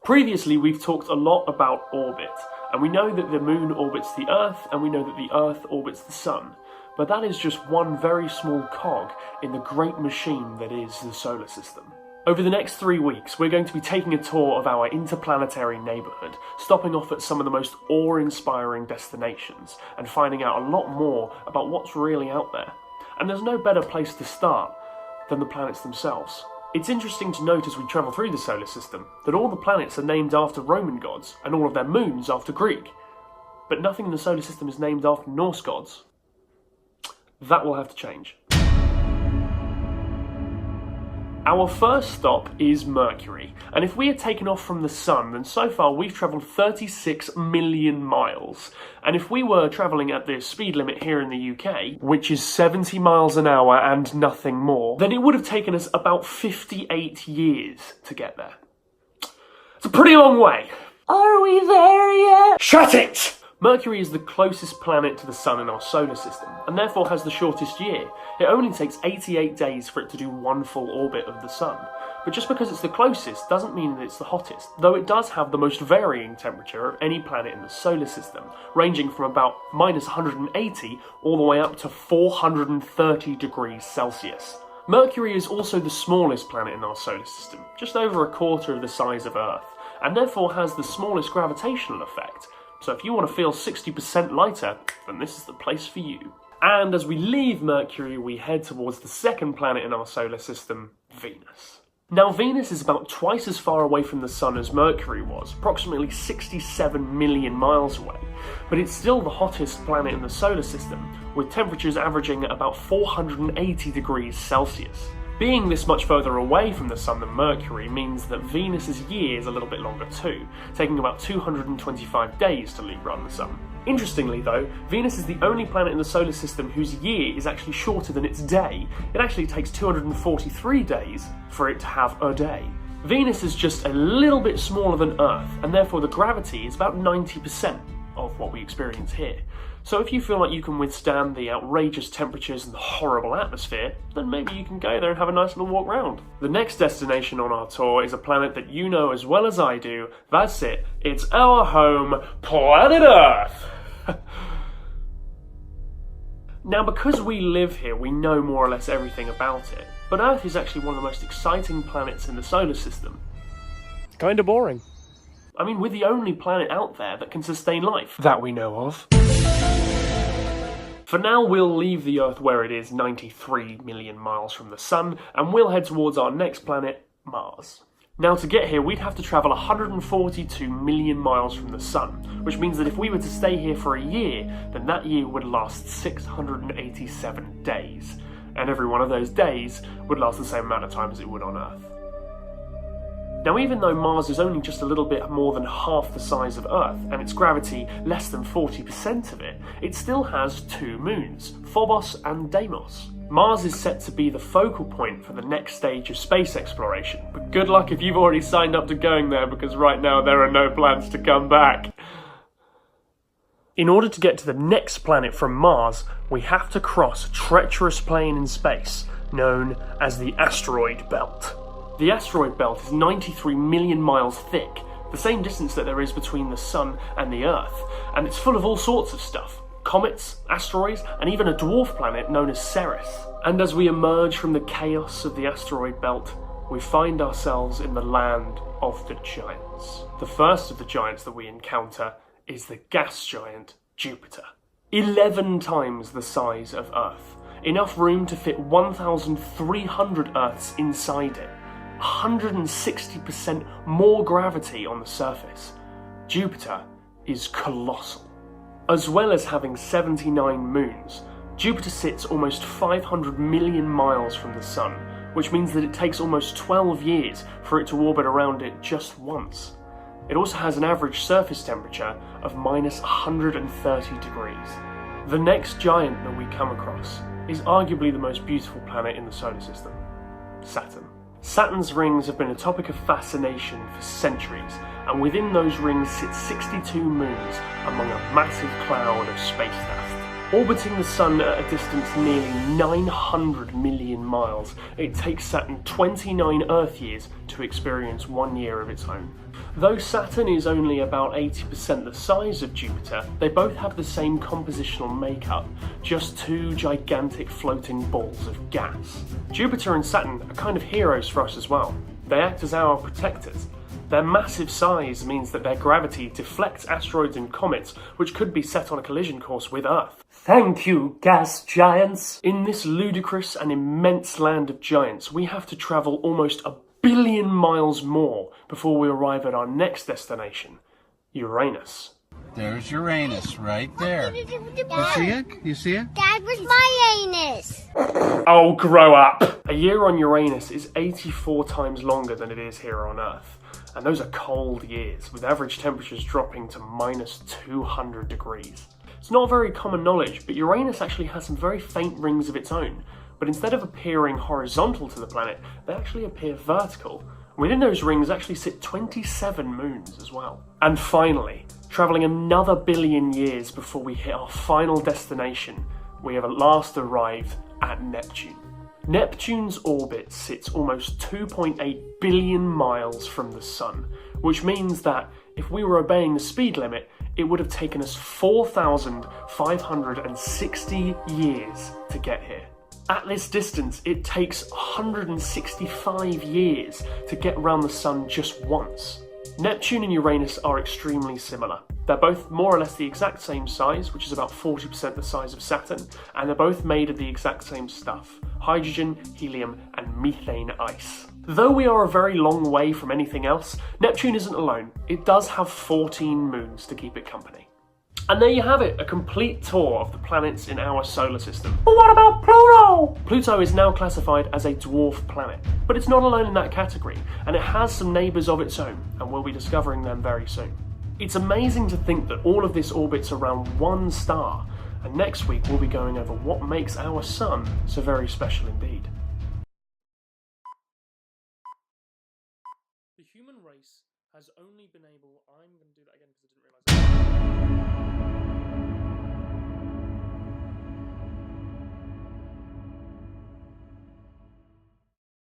Previously, we've talked a lot about orbit, and we know that the moon orbits the Earth, and we know that the Earth orbits the sun. But that is just one very small cog in the great machine that is the solar system. Over the next 3 weeks, we're going to be taking a tour of our interplanetary neighbourhood, stopping off at some of the most awe-inspiring destinations, and finding out a lot more about what's really out there. And there's no better place to start than the planets themselves. It's interesting to note as we travel through the solar system that all the planets are named after Roman gods, and all of their moons after Greek. But nothing in the solar system is named after Norse gods. That will have to change. Our first stop is Mercury, and if we are taken off from the Sun, then so far we've travelled 36 million miles. And if we were travelling at the speed limit here in the UK, which is 70 miles an hour and nothing more, then it would have taken us about 58 years to get there. It's a pretty long way. Are we there yet? Shut it! Mercury is the closest planet to the Sun in our solar system, and therefore has the shortest year. It only takes 88 days for it to do one full orbit of the Sun. But just because it's the closest doesn't mean that it's the hottest, though it does have the most varying temperature of any planet in the solar system, ranging from about minus 180 all the way up to 430 degrees Celsius. Mercury is also the smallest planet in our solar system, just over a quarter of the size of Earth, and therefore has the smallest gravitational effect. So if you want to feel 60% lighter, then this is the place for you. And as we leave Mercury, we head towards the second planet in our solar system, Venus. Now, Venus is about twice as far away from the Sun as Mercury was, approximately 67 million miles away. But it's still the hottest planet in the solar system, with temperatures averaging about 480 degrees Celsius. Being this much further away from the Sun than Mercury means that Venus's year is a little bit longer too, taking about 225 days to leave around the Sun. Interestingly though, Venus is the only planet in the solar system whose year is actually shorter than its day. It actually takes 243 days for it to have a day. Venus is just a little bit smaller than Earth, and therefore the gravity is about 90% of what we experience here. So if you feel like you can withstand the outrageous temperatures and the horrible atmosphere, then maybe you can go there and have a nice little walk round. The next destination on our tour is a planet that you know as well as I do. That's it. It's our home, planet Earth! Now, because we live here, we know more or less everything about it. But Earth is actually one of the most exciting planets in the solar system. Kinda boring. I mean, we're the only planet out there that can sustain life. That we know of. For now, we'll leave the Earth where it is 93 million miles from the Sun, and we'll head towards our next planet, Mars. Now, to get here, we'd have to travel 142 million miles from the Sun, which means that if we were to stay here for a year, then that year would last 687 days. And every one of those days would last the same amount of time as it would on Earth. Now, even though Mars is only just a little bit more than half the size of Earth, and its gravity less than 40% of it, it still has two moons, Phobos and Deimos. Mars is set to be the focal point for the next stage of space exploration, but good luck if you've already signed up to going there, because right now there are no plans to come back. In order to get to the next planet from Mars, we have to cross a treacherous plane in space, known as the asteroid belt. The asteroid belt is 93 million miles thick, the same distance that there is between the Sun and the Earth, and it's full of all sorts of stuff. Comets, asteroids, and even a dwarf planet known as Ceres. And as we emerge from the chaos of the asteroid belt, we find ourselves in the land of the giants. The first of the giants that we encounter is the gas giant Jupiter. 11 times the size of Earth, enough room to fit 1,300 Earths inside it. 160% more gravity on the surface. Jupiter is colossal. As well as having 79 moons, Jupiter sits almost 500 million miles from the Sun, which means that it takes almost 12 years for it to orbit around it just once. It also has an average surface temperature of minus 130 degrees. The next giant that we come across is arguably the most beautiful planet in the solar system, Saturn. Saturn's rings have been a topic of fascination for centuries, and within those rings sit 62 moons among a massive cloud of space dust. Orbiting the Sun at a distance nearly 900 million miles, it takes Saturn 29 Earth years to experience 1 year of its own. Though Saturn is only about 80% the size of Jupiter, they both have the same compositional makeup, just two gigantic floating balls of gas. Jupiter and Saturn are kind of heroes for us as well. They act as our protectors. Their massive size means that their gravity deflects asteroids and comets, which could be set on a collision course with Earth. Thank you, gas giants. In this ludicrous and immense land of giants, we have to travel almost 1 billion miles more before we arrive at our next destination, Uranus. There's Uranus right there. You see it? You see it? Dad, where's my anus? Oh, grow up! A year on Uranus is 84 times longer than it is here on Earth. And those are cold years, with average temperatures dropping to minus 200 degrees. It's not very common knowledge, but Uranus actually has some very faint rings of its own. But instead of appearing horizontal to the planet, they actually appear vertical. Within those rings actually sit 27 moons as well. And finally, travelling another 1 billion years before we hit our final destination, we have at last arrived at Neptune. Neptune's orbit sits almost 2.8 billion miles from the Sun, which means that if we were obeying the speed limit, it would have taken us 4,560 years to get here. At this distance, it takes 165 years to get around the Sun just once. Neptune and Uranus are extremely similar. They're both more or less the exact same size, which is about 40% the size of Saturn, and they're both made of the exact same stuff: hydrogen, helium, and methane ice. Though we are a very long way from anything else, Neptune isn't alone. It does have 14 moons to keep it company. And there you have it, a complete tour of the planets in our solar system. But what about Pluto? Pluto is now classified as a dwarf planet, but it's not alone in that category, and it has some neighbours of its own, and we'll be discovering them very soon. It's amazing to think that all of this orbits around one star, and next week we'll be going over what makes our Sun so very special indeed. The human race has only been able... I'm going to do